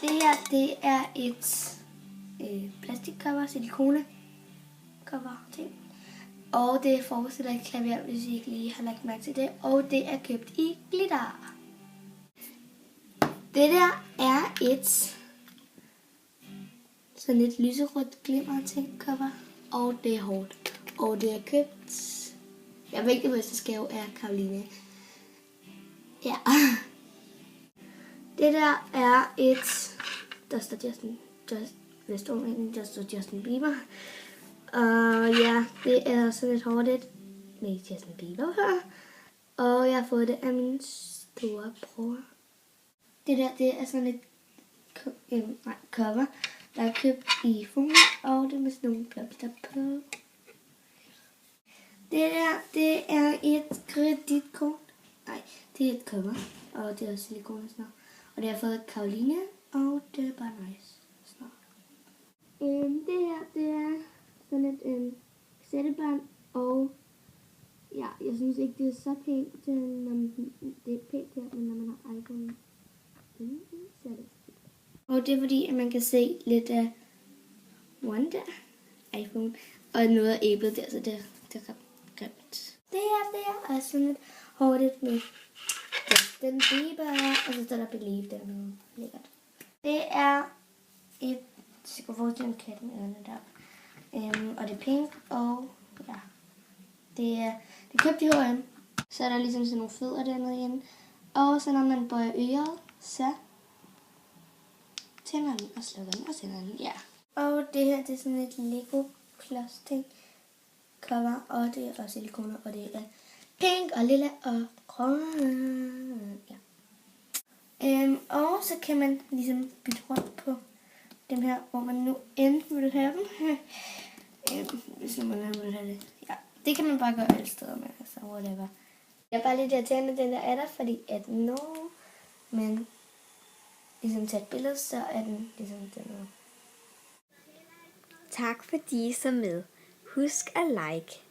Det her, det er et plastikcover, silikone-cover ting. Og det forestiller et klaver, hvis I ikke lige har lagt mærke til det. Og det er købt i glitter. Det der er et sådan et lyserødt glimmer ting cover. Og det er hårdt. Og det er købt. Jeg ved ikke, hvis det skal jo er Karoline. Ja. Det der er et. Der står Justin Bieber. Og ja, det er sådan et hårdt et med Justin Bieber her. Og jeg har fået det af min store bror. Det der, det er sådan et cover, der er købt i Fugl, og det er med sådan nogle blomster på. Det der, det er et kreditkort. Nej, det er et cover, og det er også silikone og sådan noget. Og det har jeg fået af Karoline, og det er bare nice. Det her, det er sådan et kassettebånd, og ja, jeg synes ikke, det er så pænt, det er pænt her, men når man har iPhone, så er det fint. Og det er fordi, at man kan se lidt af One der, iPhone, og noget af æblet der, så det er ret grimt. Det her, er sådan et hårdt med Justin Bieber, og så står der Believe dernede. Lækkert. Det er et, jeg kunne forestille en kat med ørerne der. Og det er pink, og ja, det er købt i H&M. Så er der ligesom sådan nogle fødder dernede igen. Og så når man bøjer øret, så tænder den og slukker den og tænder den, ja. Og det her, det er sådan et Lego-klods ting cover, og det er også silikone, og det er pink og lilla og grøn, ja. Og så kan man ligesom bytte rundt på dem her, hvor man nu enten vil have dem. Hvis nu man vil have det. Ja, det kan man bare gøre alle steder med, altså whatever. Jeg er bare lidt irriterende, den der er der, fordi at når man ligesom tager et billede, så er den ligesom den her. Tak fordi I så med. Husk at like.